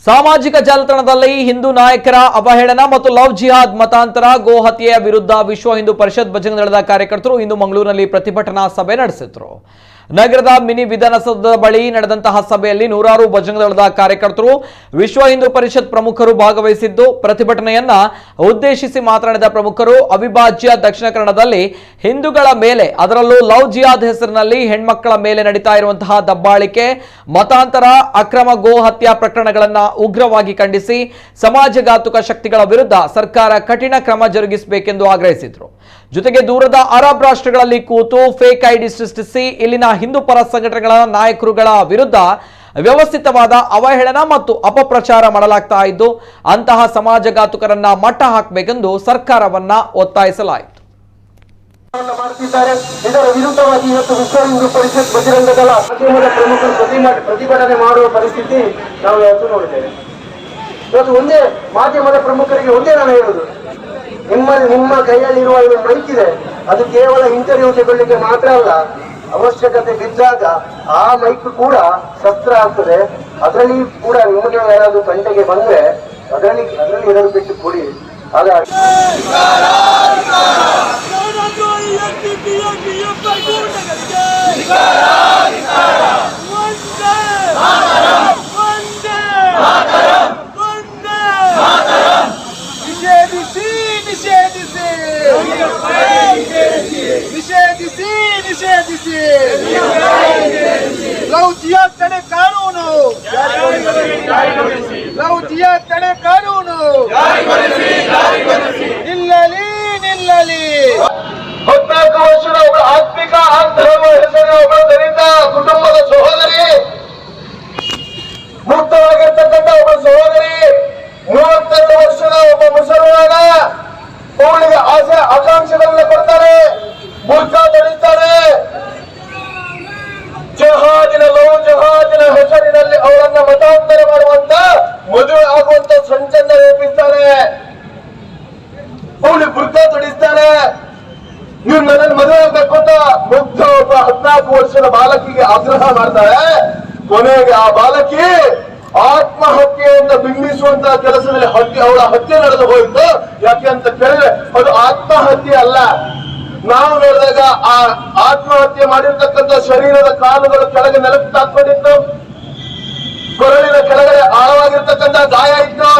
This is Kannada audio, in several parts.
ಸಾಮಾಜಿಕ ಜಾಲತಾಣದಲ್ಲಿ ಹಿಂದೂ ನಾಯಕರ ಅವಹೇಳನ ಮತ್ತು ಲವ್ ಜಿಹಾದ್ ಮತಾಂತರ ಗೋ ಹತ್ಯೆಯ ವಿರುದ್ಧ ವಿಶ್ವ ಹಿಂದೂ ಪರಿಷತ್ ಬಜರಂಗ ದಳದ ಕಾರ್ಯಕರ್ತರು ಇಂದು ಮಂಗಳೂರಿನಲ್ಲಿ ಪ್ರತಿಭಟನಾ ಸಭೆ ನಡೆಸಿದರು. ನಗರದ ಮಿನಿ ವಿಧಾನಸೌಧದ ಬಳಿ ನಡೆದಂತಹ ಸಭೆಯಲ್ಲಿ ನೂರಾರು ಬಜರಂಗ ದಳದ ಕಾರ್ಯಕರ್ತರು ವಿಶ್ವ ಹಿಂದೂ ಪರಿಷತ್ ಪ್ರಮುಖರು ಭಾಗವಹಿಸಿದ್ದು, ಪ್ರತಿಭಟನೆಯನ್ನ ಉದ್ದೇಶಿಸಿ ಮಾತನಾಡಿದ ಪ್ರಮುಖರು ಅವಿಭಾಜ್ಯ ದಕ್ಷಿಣ ಕನ್ನಡದಲ್ಲಿ ಹಿಂದೂಗಳ ಮೇಲೆ, ಅದರಲ್ಲೂ ಲವ್ ಜಿಹಾದ್ ಹೆಸರಿನಲ್ಲಿ ಹೆಣ್ಮಕ್ಕಳ ಮೇಲೆ ನಡೀತಾ ಇರುವಂತಹ ದಬ್ಬಾಳಿಕೆ, ಮತಾಂತರ, ಅಕ್ರಮ ಗೋ ಹತ್ಯಾ ಪ್ರಕರಣಗಳನ್ನು ಉಗ್ರವಾಗಿ ಖಂಡಿಸಿ ಸಮಾಜಘಾತುಕ ಶಕ್ತಿಗಳ ವಿರುದ್ಧ ಸರ್ಕಾರ ಕಠಿಣ ಕ್ರಮ ಜರುಗಿಸಬೇಕೆಂದು ಆಗ್ರಹಿಸಿದರು. ಜೊತೆಗೆ ದೂರದ ಅರಬ್ ರಾಷ್ಟ್ರಗಳಲ್ಲಿ ಕೂತು ಫೇಕ್ ಐಡಿ ಸೃಷ್ಟಿಸಿ ಇಲ್ಲಿನ ಹಿಂದೂ ಪರ ಸಂಘಟನೆಗಳ ನಾಯಕರುಗಳ ವಿರುದ್ಧ ವ್ಯವಸ್ಥಿತವಾದ ಅವಹೇಳನ ಮತ್ತು ಅಪಪ್ರಚಾರ ಮಾಡಲಾಗ್ತಾ ಇದ್ದು, ಅಂತಹ ಸಮಾಜಘಾತುಕರನ್ನ ಮಟ್ಟ ಹಾಕಬೇಕೆಂದು ಸರ್ಕಾರವನ್ನ ಒತ್ತಾಯಿಸಲಾಯಿತು. ಇದರ ವಿರುದ್ಧವಾಗಿ ಇವತ್ತು ವಿಶ್ವ ಹಿಂದೂ ಪರಿಷತ್ ಬಜರಂಗ ದಳ ಮಾಧ್ಯಮದ ಪ್ರಮುಖರು ಪ್ರತಿಭಟನೆ ಮಾಡುವ ಪರಿಸ್ಥಿತಿ ನಾವು ಇವತ್ತು ನೋಡಿದ್ದೇವೆ. ಇವತ್ತು ಒಂದೇ ಮಾಧ್ಯಮದ ಪ್ರಮುಖರಿಗೆ ಒಂದೇ ನಾನು ಹೇಳುವುದು, ನಿಮ್ಮ ಕೈಯಲ್ಲಿರುವ ಮೈಕ್ ಇದೆ, ಅದು ಕೇವಲ ಇಂಟರ್ವ್ಯೂ ತಗೊಳ್ಳಿಕ್ಕೆ ಮಾತ್ರ ಅಲ್ಲ, ಅವಶ್ಯಕತೆ ಬಿದ್ದಾಗ ಆ ಮೈಕ್ ಕೂಡ ಶಸ್ತ್ರ ಆಗ್ತದೆ. ಅದರಲ್ಲಿ ಕೂಡ ನಿಮಗೆ ಯಾರಾದ್ರೂ ಗಂಟೆಗೆ ಬಂದ್ರೆ ಅದರಲ್ಲಿ ಎರಡು ಬಿಟ್ಟು ಕೊಡಿ. ಹಾಗಾಗಿ ಲವ್ ಜಿಹಾದ್ ತಡೆ ಕಾನೂನು, ಲವ್ ಜಿಹಾದ್ ತಡೆ ಕಾನೂನು ನಿಲ್ಲಲಿ ನಿಲ್ಲಲಿ. 14 ವರ್ಷದ ಒಬ್ಬ ಆತ್ಮಿಕ ಆಂತರವ ಹೆಸರಿನ ಒಬ್ಬ ದಲಿತ ಕುಟುಂಬದ ಸಹೋದರಿ, ಮುಕ್ತವಾಗಿರ್ತಕ್ಕಂಥ ಒಬ್ಬ ಸಹೋದರಿ, 32 ವರ್ಷದ ಒಬ್ಬ ಮುಸಲ್ಮಾನ, ಅವಳಿಗೆ ಆಸೆ ಆಕಾಂಕ್ಷೆಗಳನ್ನ ಕೊಡ್ತಾರೆ, ಬುರ್ಕಾ ಧರಿಸ್ತಾರೆ, ಜಹಾದಿನ ಲವ್ ಜಹಾದಿನ ಹೆಸರಿನಲ್ಲಿ ಅವಳನ್ನ ಮತಾಂತರ ಮಾಡುವಂತ, ಮದುವೆ ಆಗುವಂತ ಸಂಚನ್ನ ರೂಪಿಸ್ತಾರೆ, ಅವಳಿಗೆ ಬುರ್ಕಾ ತೊಡಿಸ್ತಾರೆ. ನೀವು ನನ್ನನ್ನು ಮದುವೆ ಆಗ್ಬೇಕು ಅಂತ ಮುಗ್ಧ ಒಬ್ಬ 14 ವರ್ಷದ ಬಾಲಕಿಗೆ ಆಗ್ರಹ ಮಾಡ್ತಾಳೆ. ಕೊನೆಗೆ ಆ ಬಾಲಕಿ ಆತ್ಮಹತ್ಯೆಯಿಂದ ಬಿಂಬಿಸುವಂತಹ ಕೆಲಸದಲ್ಲಿ ಅವಳ ಹತ್ಯೆ ನಡೆದು ಹೋಯಿತು. ಯಾಕೆ ಅಂತ ಕೇಳಿದ್ರೆ ಅದು ಆತ್ಮಹತ್ಯೆ ಅಲ್ಲ. ನಾವು ನೋಡಿದಾಗ ಆ ಆತ್ಮಹತ್ಯೆ ಮಾಡಿರ್ತಕ್ಕಂಥ ಶರೀರದ ಕಾಲುಗಳು ಕೆಳಗೆ ನೆಲಕ್ಕೆ ತಾಕೊಂಡಿತ್ತು, ಕೊರಳಿನ ಕೆಳಗಡೆ ಆಳವಾಗಿರ್ತಕ್ಕಂಥ ಗಾಯ ಇತ್ತು.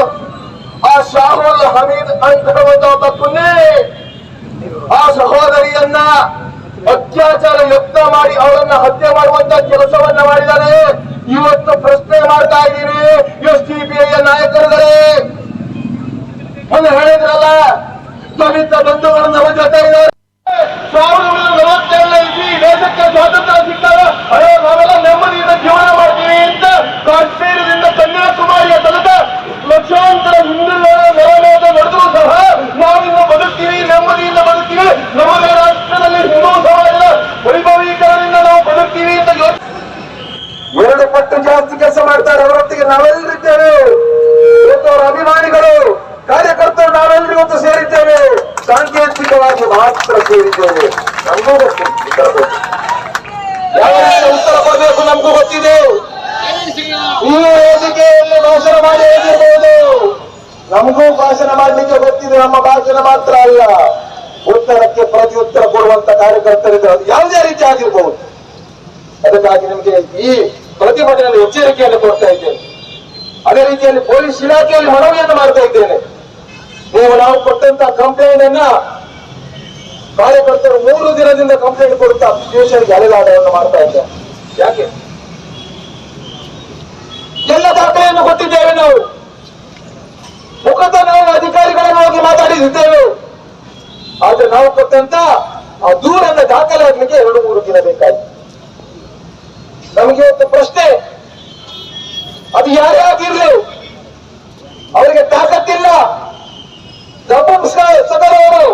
ಆ ಶಾಹುಲ್ ಹಮೀದ್ ಅಂತ ಒಬ್ಬ ಪುಣ್ಯ ಆ ಸಹೋದರಿಯನ್ನ ಅತ್ಯಾಚಾರ ಯತ್ನ ಮಾಡಿ ಅವಳನ್ನ ಹತ್ಯೆ ಮಾಡುವಂತ ಕೆಲಸವನ್ನ ಮಾಡಿದ್ದಾರೆ. ಇವತ್ತು ಪ್ರಶ್ನೆ ಮಾಡ್ತಾ ಇದ್ದೀವಿ, SDPI ನಾಯಕರುಗಳೇ, ಒಂದು ಹೇಳಿದ್ರಲ್ಲ ದಲಿತ ಬಂಧುಗಳು ನಮ್ಮ ಜೊತೆ ಇದ್ದಾರೆ. 1947 ದೇಶಕ್ಕೆ ಸ್ವಾತಂತ್ರ್ಯ ಸಿಕ್ಕಾಗ ಅಯ್ಯೋ ನಾವೆಲ್ಲ ನೆಮ್ಮದಿಯಿಂದ ಜೀವನ ಮಾಡ್ತೀವಿ ಅಂತ ಕಾಶ್ಮೀರದಿಂದ ಕನ್ಯಾಕುಮಾರಿಯ ತನಕ ಲಕ್ಷಾಂತರ ಹಿಂದೂಗಳ ನೆರವೇದ ನಡೆದರೂ ಸಹ ನಾವಿನ್ನು ಬದುಕ್ತೀವಿ, ನೆಮ್ಮದಿಯಿಂದ ಬದುಕ್ತೀವಿ, ನಮ್ಮದೇ ರಾಷ್ಟ್ರದಲ್ಲಿ ಹಿಂದೂ ಸಮಾಜದ ವೈಭವೀಕರಣದಿಂದ ನಾವು ಬದುಕ್ತೀವಿ ಅಂತ 2 ಪಟ್ಟು ಜಾಸ್ತಿ ಕೆಲಸ ಮಾಡ್ತಾರೆ. ಅವರೊತ್ತಿಗೆ ನಾವೆಲ್ಲರಿದ್ದೇವೆ. ಇವತ್ತು ಅವರ ಅಭಿಮಾನಿಗಳು, ಕಾರ್ಯಕರ್ತರು ನಾವೆಲ್ಲರೂ ಇವತ್ತು ಸೇರಿದ್ದೇವೆ. ಸಾಂಕೇತಿಕವಾಗಿ ಮಾತ್ರ ಸೇರಿದ್ದೇವೆ. ನಮಗೂ ಗೊತ್ತಿದೆ, ಯಾವ ರೀತಿ ಉತ್ತರ ಕೊಡಬೇಕು ನಮಗೂ ಗೊತ್ತಿದೆ. ಈ ವೇದಿಕೆಯಲ್ಲಿ ಭಾಷಣ ಮಾಡಿ ಹೇಳಿರ್ಬೋದು, ನಮಗೂ ಭಾಷಣ ಮಾಡಲಿಕ್ಕೆ ಗೊತ್ತಿದೆ. ನಮ್ಮ ಭಾಷಣ ಮಾತ್ರ ಅಲ್ಲ, ಉತ್ತರಕ್ಕೆ ಪ್ರತಿ ಉತ್ತರ ಕೊಡುವಂತ ಕಾರ್ಯಕರ್ತರಿದ್ದಾರೆ, ಅದು ಯಾವುದೇ ರೀತಿ ಆಗಿರ್ಬಹುದು. ಅದಕ್ಕಾಗಿ ನಿಮಗೆ ಈ ಪ್ರತಿಭಟನೆಯಲ್ಲಿ ಎಚ್ಚರಿಕೆಯನ್ನು ಕೊಡ್ತಾ ಇದ್ದೇನೆ. ಅದೇ ರೀತಿಯಲ್ಲಿ ಪೊಲೀಸ್ ಇಲಾಖೆಯಲ್ಲಿ ಮನವಿಯನ್ನು ಮಾಡ್ತಾ ಇದ್ದೇನೆ. ನಾವು ಕೊಟ್ಟಂತ ಕಂಪ್ಲೇಂಟ್ ಅನ್ನ ಕಾರ್ಯಕರ್ತರು 3 ದಿನದಿಂದ ಕಂಪ್ಲೇಂಟ್ ಕೊಡುತ್ತಾ ಸ್ಟೇಷನ್ಗೆ ಅಲೆದಾಟವನ್ನು ಮಾಡ್ತಾ ಇದ್ದಾರೆ. ಯಾಕೆ? ಎಲ್ಲ ದಾಖಲೆಯನ್ನು ಕೊಟ್ಟಿದ್ದೇವೆ. ನಾವು ಮುಖದ ನಾವು ಅಧಿಕಾರಿಗಳನ್ನು ಹೋಗಿ ಮಾತಾಡಿದ್ದೇವೆ. ಆದ್ರೆ ನಾವು ಕೊಟ್ಟಂತ ಆ ದೂರನ್ನ ದಾಖಲೆ ಆಗ್ಲಿಕ್ಕೆ 2-3 ದಿನ ಬೇಕಾಯ್ತು. ನಮಗೆ ಇವತ್ತು ಪ್ರಶ್ನೆ, ಅದು ಯಾರೇ ಆಗಿರ್ಲಿ ಅವರಿಗೆ ತಾಕತ್ತಿಲ್ಲ, ಸದರವರು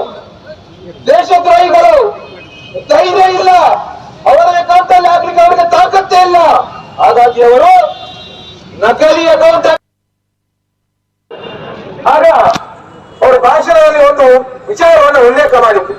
ದೇಶದ್ರೋಹಿಗಳು, ಧೈರ್ಯ ಇಲ್ಲ, ಅವರ ಅಕೌಂಟಲ್ಲಿ ಹಾಕ್ಲಿಕ್ಕೆ ಅವರಿಗೆ ತಾಕತ್ತೇ ಇಲ್ಲ. ಹಾಗಾಗಿ ಅವರು ನಕಲಿ ಅಕೌಂಟ್ ಆಗ ಅವರ ಭಾಷಣದಲ್ಲಿ ಒಂದು ವಿಚಾರವನ್ನು ಉಲ್ಲೇಖ ಮಾಡಿದ್ರು.